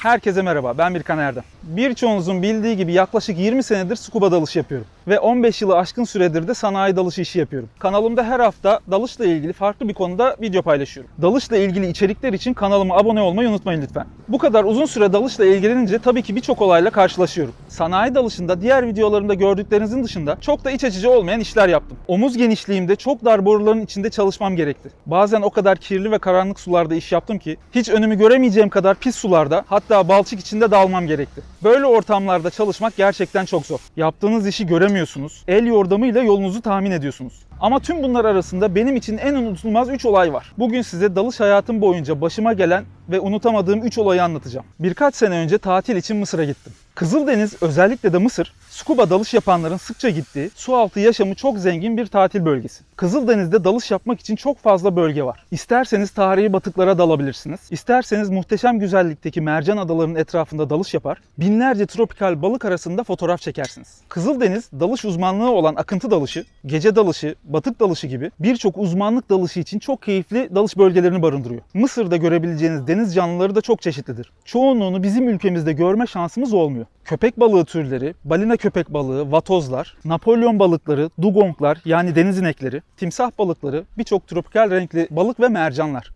Herkese merhaba, ben Birkan Erdem. Birçoğunuzun bildiği gibi yaklaşık 20 senedir scuba dalışı yapıyorum. Ve 15 yılı aşkın süredir de sanayi dalışı işi yapıyorum. Kanalımda her hafta dalışla ilgili farklı bir konuda video paylaşıyorum. Dalışla ilgili içerikler için kanalıma abone olmayı unutmayın lütfen. Bu kadar uzun süre dalışla ilgilenince tabii ki birçok olayla karşılaşıyorum. Sanayi dalışında diğer videolarımda gördüklerinizin dışında çok da iç açıcı olmayan işler yaptım. Omuz genişliğimde çok dar boruların içinde çalışmam gerekti. Bazen o kadar kirli ve karanlık sularda iş yaptım ki hiç önümü göremeyeceğim kadar pis sularda, hatta balçık içinde dalmam gerekti. Böyle ortamlarda çalışmak gerçekten çok zor. Yaptığınız işi göremiyorsunuz. El yordamıyla yolunuzu tahmin ediyorsunuz. Ama tüm bunlar arasında benim için en unutulmaz 3 olay var. Bugün size dalış hayatım boyunca başıma gelen ve unutamadığım 3 olayı anlatacağım. Birkaç sene önce tatil için Mısır'a gittim. Kızıldeniz, özellikle de Mısır, scuba dalış yapanların sıkça gittiği, su altı yaşamı çok zengin bir tatil bölgesi. Kızıldeniz'de dalış yapmak için çok fazla bölge var. İsterseniz tarihi batıklara dalabilirsiniz. İsterseniz muhteşem güzellikteki mercan adalarının etrafında dalış yapar, binlerce tropikal balık arasında fotoğraf çekersiniz. Kızıldeniz, dalış uzmanlığı olan akıntı dalışı, gece dalışı, batık dalışı gibi birçok uzmanlık dalışı için çok keyifli dalış bölgelerini barındırıyor. Mısır'da görebileceğiniz deniz canlıları da çok çeşitlidir. Çoğunluğunu bizim ülkemizde görme şansımız olmuyor. Köpek balığı türleri, balina köpek balığı, vatozlar, Napolyon balıkları, dugonglar yani deniz inekleri, timsah balıkları, birçok tropikal renkli balık ve mercanlar.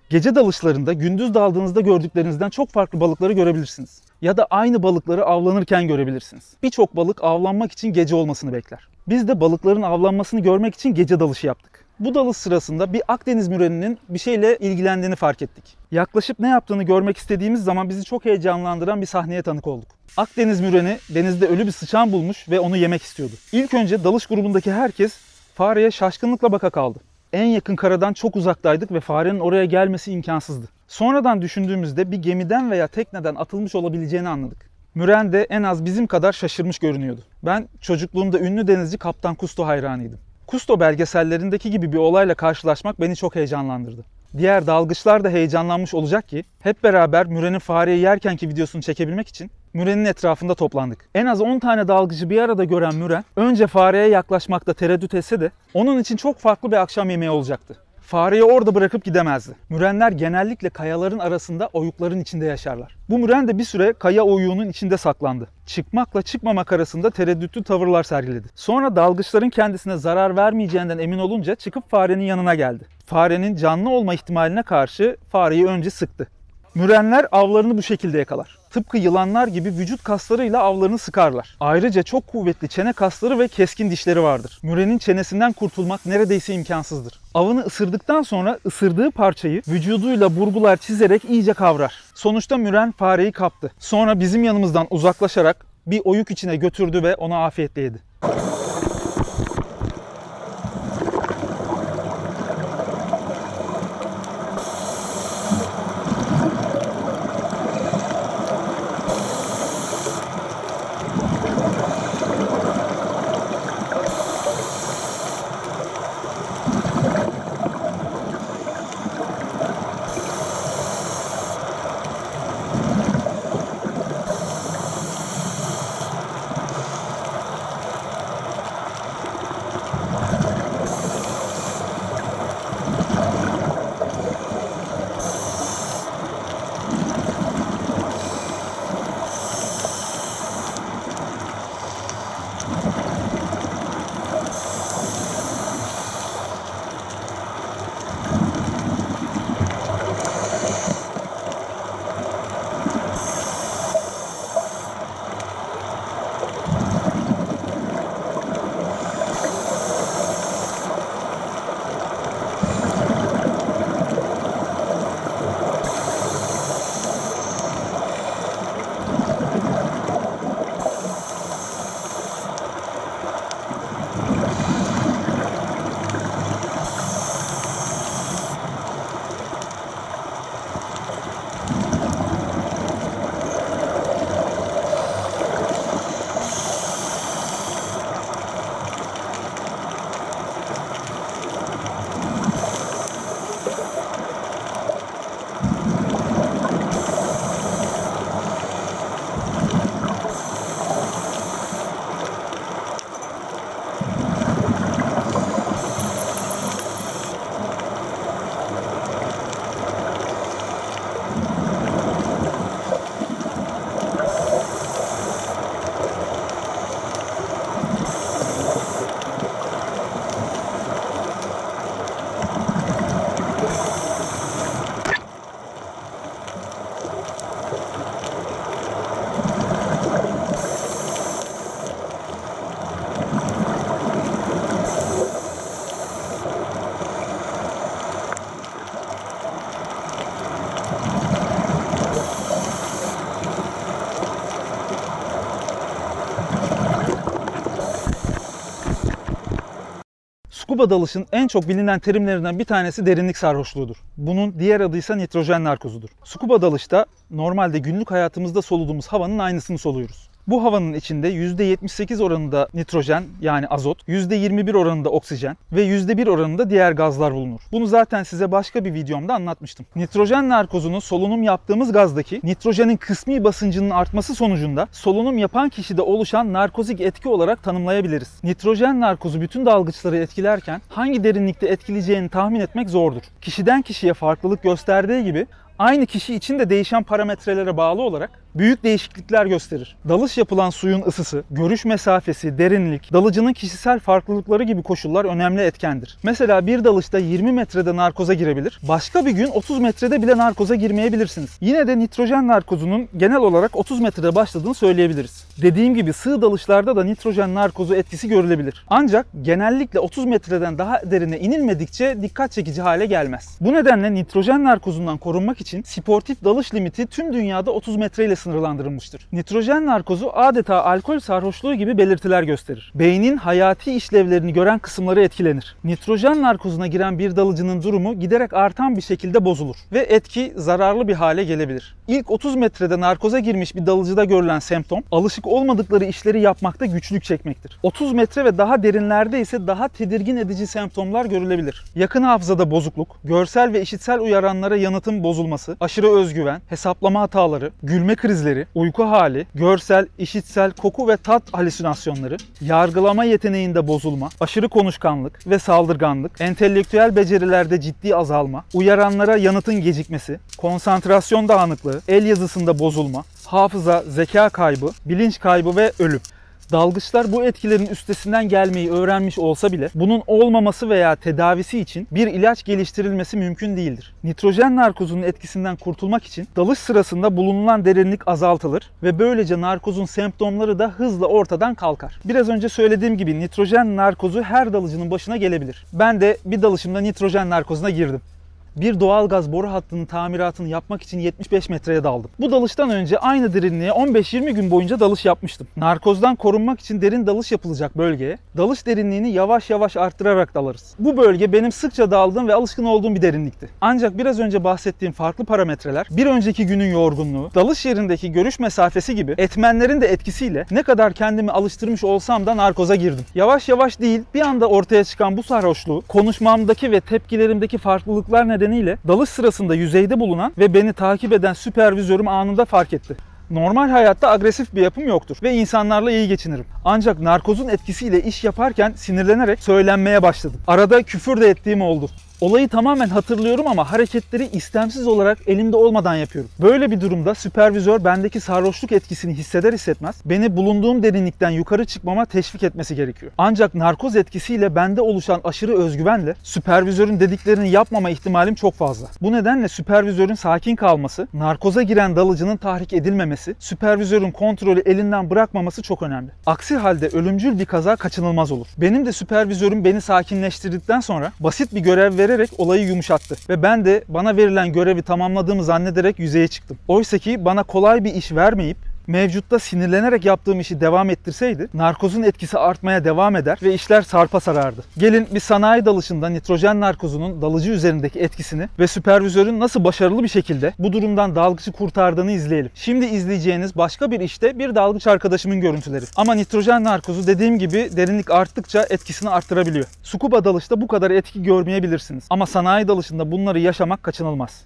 Gece dalışlarında gündüz daldığınızda gördüklerinizden çok farklı balıkları görebilirsiniz. Ya da aynı balıkları avlanırken görebilirsiniz. Birçok balık avlanmak için gece olmasını bekler. Biz de balıkların avlanmasını görmek için gece dalışı yaptık. Bu dalış sırasında bir Akdeniz müreninin bir şeyle ilgilendiğini fark ettik. Yaklaşıp ne yaptığını görmek istediğimiz zaman bizi çok heyecanlandıran bir sahneye tanık olduk. Akdeniz müreni denizde ölü bir sıçan bulmuş ve onu yemek istiyordu. İlk önce dalış grubundaki herkes fareye şaşkınlıkla baka kaldı. En yakın karadan çok uzaktaydık ve farenin oraya gelmesi imkansızdı. Sonradan düşündüğümüzde bir gemiden veya tekneden atılmış olabileceğini anladık. Müren de en az bizim kadar şaşırmış görünüyordu. Ben çocukluğumda ünlü denizci Kaptan Kusto hayranıydım. Kusto belgesellerindeki gibi bir olayla karşılaşmak beni çok heyecanlandırdı. Diğer dalgıçlar da heyecanlanmış olacak ki hep beraber mürenin fareyi yerkenki videosunu çekebilmek için mürenin etrafında toplandık. En az 10 tane dalgıcı bir arada gören müren önce fareye yaklaşmakta tereddüt etse de onun için çok farklı bir akşam yemeği olacaktı. Fareyi orada bırakıp gidemezdi. Mürenler genellikle kayaların arasında oyukların içinde yaşarlar. Bu müren de bir süre kaya oyuğunun içinde saklandı. Çıkmakla çıkmamak arasında tereddütlü tavırlar sergiledi. Sonra dalgıçların kendisine zarar vermeyeceğinden emin olunca çıkıp farenin yanına geldi. Farenin canlı olma ihtimaline karşı fareyi önce sıktı. Mürenler avlarını bu şekilde yakalar. Tıpkı yılanlar gibi vücut kaslarıyla avlarını sıkarlar. Ayrıca çok kuvvetli çene kasları ve keskin dişleri vardır. Mürenin çenesinden kurtulmak neredeyse imkansızdır. Avını ısırdıktan sonra ısırdığı parçayı vücuduyla burgular çizerek iyice kavrar. Sonuçta müren fareyi kaptı. Sonra bizim yanımızdan uzaklaşarak bir oyuk içine götürdü ve ona afiyetle yedi. Scuba dalışın en çok bilinen terimlerinden bir tanesi derinlik sarhoşluğudur. Bunun diğer adıysa nitrojen narkozudur. Scuba dalışta normalde günlük hayatımızda soluduğumuz havanın aynısını soluyoruz. Bu havanın içinde %78 oranında nitrojen yani azot, %21 oranında oksijen ve %1 oranında diğer gazlar bulunur. Bunu zaten size başka bir videomda anlatmıştım. Nitrojen narkozunu solunum yaptığımız gazdaki nitrojenin kısmi basıncının artması sonucunda solunum yapan kişide oluşan narkozik etki olarak tanımlayabiliriz. Nitrojen narkozu bütün dalgıçları etkilerken hangi derinlikte etkileyeceğini tahmin etmek zordur. Kişiden kişiye farklılık gösterdiği gibi aynı kişi için de değişen parametrelere bağlı olarak büyük değişiklikler gösterir. Dalış yapılan suyun ısısı, görüş mesafesi, derinlik, dalıcının kişisel farklılıkları gibi koşullar önemli etkendir. Mesela bir dalışta 20 metrede narkoza girebilir, başka bir gün 30 metrede bile narkoza girmeyebilirsiniz. Yine de nitrojen narkozunun genel olarak 30 metrede başladığını söyleyebiliriz. Dediğim gibi sığ dalışlarda da nitrojen narkozu etkisi görülebilir. Ancak genellikle 30 metreden daha derine inilmedikçe dikkat çekici hale gelmez. Bu nedenle nitrojen narkozundan korunmak için sportif dalış limiti tüm dünyada 30 metre ile sınırlandırılmıştır. Nitrojen narkozu adeta alkol sarhoşluğu gibi belirtiler gösterir. Beynin hayati işlevlerini gören kısımları etkilenir. Nitrojen narkozuna giren bir dalıcının durumu giderek artan bir şekilde bozulur ve etki zararlı bir hale gelebilir. İlk 30 metrede narkoza girmiş bir dalıcıda görülen semptom, alışık olmadıkları işleri yapmakta güçlük çekmektir. 30 metre ve daha derinlerde ise daha tedirgin edici semptomlar görülebilir. Yakın hafızada bozukluk, görsel ve işitsel uyaranlara yanıtın bozulması, aşırı özgüven, hesaplama hataları, gülme krizleri, uyku hali, görsel, işitsel, koku ve tat halüsinasyonları, yargılama yeteneğinde bozulma, aşırı konuşkanlık ve saldırganlık, entelektüel becerilerde ciddi azalma, uyaranlara yanıtın gecikmesi, konsantrasyon dağınıklığı, el yazısında bozulma, hafıza, zeka kaybı, bilinç kaybı ve ölüm. Dalgıçlar bu etkilerin üstesinden gelmeyi öğrenmiş olsa bile bunun olmaması veya tedavisi için bir ilaç geliştirilmesi mümkün değildir. Nitrojen narkozunun etkisinden kurtulmak için dalış sırasında bulunulan derinlik azaltılır ve böylece narkozun semptomları da hızla ortadan kalkar. Biraz önce söylediğim gibi nitrojen narkozu her dalıcının başına gelebilir. Ben de bir dalışımda nitrojen narkozuna girdim. Bir doğalgaz boru hattının tamiratını yapmak için 75 metreye daldım. Bu dalıştan önce aynı derinliğe 15-20 gün boyunca dalış yapmıştım. Narkozdan korunmak için derin dalış yapılacak bölgeye dalış derinliğini yavaş yavaş arttırarak dalarız. Bu bölge benim sıkça daldığım ve alışkın olduğum bir derinlikti. Ancak biraz önce bahsettiğim farklı parametreler, bir önceki günün yorgunluğu, dalış yerindeki görüş mesafesi gibi etmenlerin de etkisiyle ne kadar kendimi alıştırmış olsam da narkoza girdim. Yavaş yavaş değil, bir anda ortaya çıkan bu sarhoşluğu, konuşmamdaki ve tepkilerimdeki farklılıklar nedeniyle dalış sırasında yüzeyde bulunan ve beni takip eden süpervizörüm anında fark etti. Normal hayatta agresif bir yapım yoktur ve insanlarla iyi geçinirim. Ancak narkozun etkisiyle iş yaparken sinirlenerek söylenmeye başladım. Arada küfür de ettiğim oldu. Olayı tamamen hatırlıyorum ama hareketleri istemsiz olarak elimde olmadan yapıyorum. Böyle bir durumda süpervizör bendeki sarhoşluk etkisini hisseder hissetmez beni bulunduğum derinlikten yukarı çıkmama teşvik etmesi gerekiyor. Ancak narkoz etkisiyle bende oluşan aşırı özgüvenle süpervizörün dediklerini yapmama ihtimalim çok fazla. Bu nedenle süpervizörün sakin kalması, narkoza giren dalıcının tahrik edilmemesi, süpervizörün kontrolü elinden bırakmaması çok önemli. Aksi halde ölümcül bir kaza kaçınılmaz olur. Benim de süpervizörüm beni sakinleştirdikten sonra basit bir görev vererek olayı yumuşattı ve ben de bana verilen görevi tamamladığımı zannederek yüzeye çıktım. Oysaki bana kolay bir iş vermeyip mevcutta sinirlenerek yaptığım işi devam ettirseydi narkozun etkisi artmaya devam eder ve işler sarpa sarardı. Gelin bir sanayi dalışında nitrojen narkozunun dalıcı üzerindeki etkisini ve süpervizörün nasıl başarılı bir şekilde bu durumdan dalgıcı kurtardığını izleyelim. Şimdi izleyeceğiniz başka bir işte bir dalgıç arkadaşımın görüntüleri. Ama nitrojen narkozu dediğim gibi derinlik arttıkça etkisini arttırabiliyor. Scuba dalışta bu kadar etki görmeyebilirsiniz. Ama sanayi dalışında bunları yaşamak kaçınılmaz.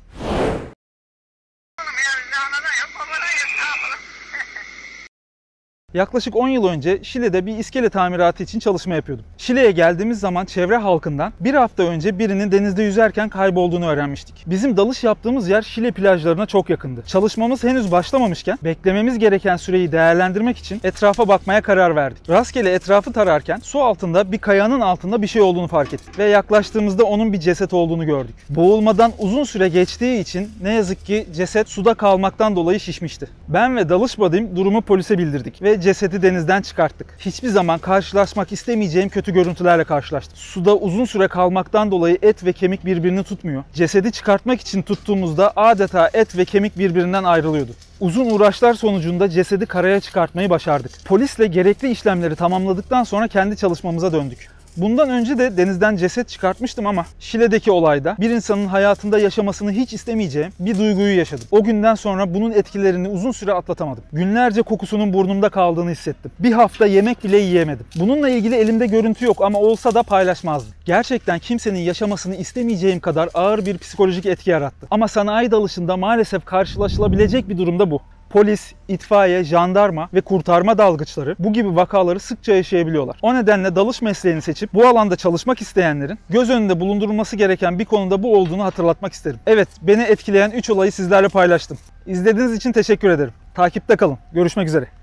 Yaklaşık 10 yıl önce Şile'de bir iskele tamiratı için çalışma yapıyordum. Şile'ye geldiğimiz zaman çevre halkından bir hafta önce birinin denizde yüzerken kaybolduğunu öğrenmiştik. Bizim dalış yaptığımız yer Şile plajlarına çok yakındı. Çalışmamız henüz başlamamışken beklememiz gereken süreyi değerlendirmek için etrafa bakmaya karar verdik. Rastgele etrafı tararken su altında bir kayanın altında bir şey olduğunu fark ettik ve yaklaştığımızda onun bir ceset olduğunu gördük. Boğulmadan uzun süre geçtiği için ne yazık ki ceset suda kalmaktan dolayı şişmişti. Ben ve dalış buddy'm durumu polise bildirdik ve cesedi denizden çıkarttık. Hiçbir zaman karşılaşmak istemeyeceğim kötü görüntülerle karşılaştım. Suda uzun süre kalmaktan dolayı et ve kemik birbirini tutmuyor. Cesedi çıkartmak için tuttuğumuzda adeta et ve kemik birbirinden ayrılıyordu. Uzun uğraşlar sonucunda cesedi karaya çıkartmayı başardık. Polisle gerekli işlemleri tamamladıktan sonra kendi çalışmamıza döndük. Bundan önce de denizden ceset çıkartmıştım ama Şile'deki olayda bir insanın hayatında yaşamasını hiç istemeyeceğim bir duyguyu yaşadım. O günden sonra bunun etkilerini uzun süre atlatamadım. Günlerce kokusunun burnumda kaldığını hissettim. Bir hafta yemek bile yiyemedim. Bununla ilgili elimde görüntü yok ama olsa da paylaşmazdım. Gerçekten kimsenin yaşamasını istemeyeceğim kadar ağır bir psikolojik etki yarattı. Ama sanayi dalışında maalesef karşılaşılabilecek bir durumda bu. Polis, itfaiye, jandarma ve kurtarma dalgıçları bu gibi vakaları sıkça yaşayabiliyorlar. O nedenle dalış mesleğini seçip bu alanda çalışmak isteyenlerin göz önünde bulundurulması gereken bir konuda bu olduğunu hatırlatmak isterim. Evet, beni etkileyen 3 olayı sizlerle paylaştım. İzlediğiniz için teşekkür ederim. Takipte kalın. Görüşmek üzere.